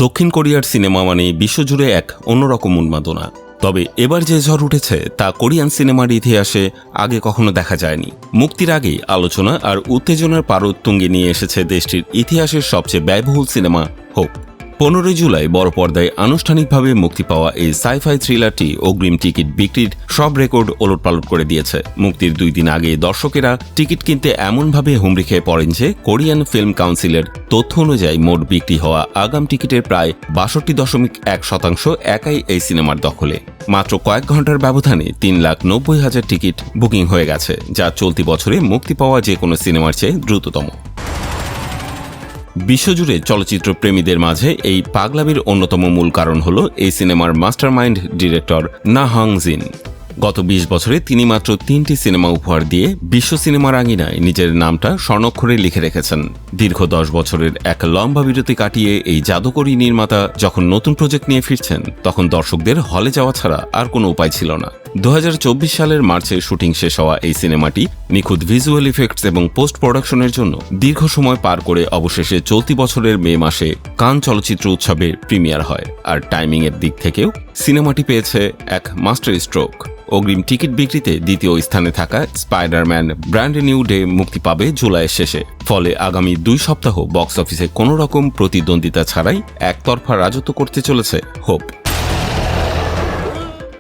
দক্ষিণ কোরিয়ার সিনেমা মানে বিশ্বজুড়ে এক অন্যরকম উন্মাদনা। তবে এবার যে ঝড় উঠেছে তা কোরিয়ান সিনেমার ইতিহাসে আগে কখনো দেখা যায়নি। মুক্তির আগেই আলোচনা আর উত্তেজনার পারোত্তুঙ্গে নিয়ে এসেছে দেশটির ইতিহাসের সবচেয়ে ব্যয়বহুল সিনেমা হোপ। 15 জুলাই বড় পর্দায় আনুষ্ঠানিকভাবে মুক্তি পাওয়া এই সাইফাই থ্রিলারটি অগ্রিম টিকিট বিক্রির সব রেকর্ড ওলটপালট করে দিয়েছে। মুক্তির 2 দিন আগে দর্শকেরা টিকিট কিনতে এমনভাবে হুমড়ি খেয়ে পড়েন যে কোরিয়ান ফিল্ম কাউন্সিলের তথ্য অনুযায়ী মোট বিক্রি হওয়া আগাম টিকিটের প্রায় 62.1% একাই এই সিনেমার দখলে। মাত্র কয়েক ঘন্টার ব্যবধানে 3,90,000 টিকিট বুকিং হয়ে গেছে, যা চলতি বছরে মুক্তি পাওয়া যে কোনো সিনেমার চেয়ে দ্রুততম। বিশ্বজুড়ে চলচ্চিত্র প্রেমীদের মাঝে এই পাগলামির অন্যতম মূল কারণ হল এই সিনেমার মাস্টারমাইন্ড ডিরেক্টর না হং জিন। গত 20 বছরে তিনি মাত্র 3টি সিনেমা উপহার দিয়ে বিশ্ব সিনেমার আঙিনায় নিজের নামটা স্বর্ণাক্ষরে লিখে রেখেছেন। দীর্ঘ 10 বছরের এক লম্বা বিরতি কাটিয়ে এই জাদুকরী নির্মাতা যখন নতুন প্রজেক্ট নিয়ে ফিরছেন, তখন দর্শকদের হলে যাওয়া ছাড়া আর কোনো উপায় ছিল না। 2024 সালের মার্চে শুটিং শেষ হওয়া এই সিনেমাটি নিখুঁত ভিজুয়াল ইফেক্টস এবং পোস্ট প্রোডাকশনের জন্য দীর্ঘ সময় পার করে অবশেষে চলতি বছরের মে মাসে কান চলচ্চিত্র উৎসবে প্রিমিয়ার হয়। আর টাইমিংয়ের দিক থেকেও সিনেমাটি পেয়েছে এক মাস্টার স্ট্রোক। অগ্রিম টিকিট বিক্রিতে দ্বিতীয় স্থানে থাকা স্পাইডারম্যান ব্র্যান্ড নিউ ডে মুক্তি পাবে জুলাইয়ের শেষে। ফলে আগামী 2 সপ্তাহ বক্স অফিসে কোনো রকম প্রতিদ্বন্দ্বিতা ছাড়াই একতরফা রাজত্ব করতে চলেছে হোপ।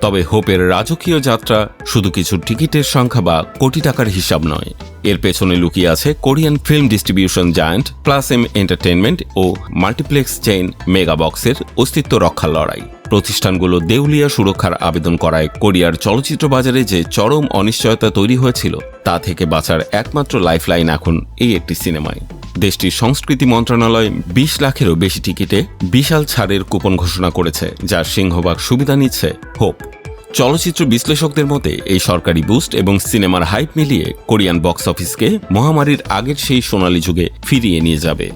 তবে হোপের রাজকীয় যাত্রা শুধু কিছু টিকিটের সংখ্যা বা কোটি টাকার হিসাব নয়। এর পেছনে লুকিয়ে আছে Korean film distribution giant plus M entertainment ও মাল্টিপ্লেক্স চেইন মেগাবক্সের অস্তিত্ব রক্ষার লড়াই। প্রতিষ্ঠানগুলো দেউলিয়া সুরক্ষার আবেদন করায় কোরিয়ার চলচ্চিত্র বাজারে যে চরম অনিশ্চয়তা তৈরি হয়েছিল, তা থেকে বাঁচার একমাত্র লাইফলাইন এখন এই একটি সিনেমায়। দেশটির সংস্কৃতি মন্ত্রণালয় 20 লাখেরও বেশি টিকিটে বিশাল ছাড়ের কুপন ঘোষণা করেছে, যার সিংহভাগ সুবিধা নিচ্ছে হোপ। চলচ্চিত্র বিশ্লেষকদের মতে এই সরকারি বুস্ট এবং সিনেমার হাইপ মিলিয়ে কোরিয়ান বক্স অফিসকে মহামারীর আগের সেই সোনালী যুগে ফিরিয়ে নিয়ে যাবে।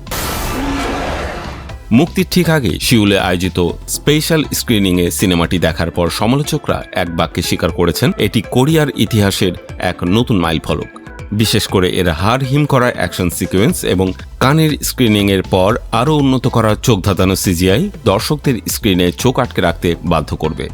মুক্তির ঠিক আগে সিউলে আয়োজিত স্পেশাল স্ক্রিনিংয়ে সিনেমাটি দেখার পর সমালোচকরা এক বাক্যে স্বীকার করেছেন এটি কোরিয়ার ইতিহাসের এক নতুন মাইলফলক। বিশেষ করে এর হাড় হিম করা অ্যাকশন সিকোয়েন্স এবং কানের স্ক্রিনিংয়ের পর আরও উন্নত করা চোখ ধাঁধানো সিজিআই দর্শকদের স্ক্রিনে চোখ আটকে রাখতে বাধ্য করবে।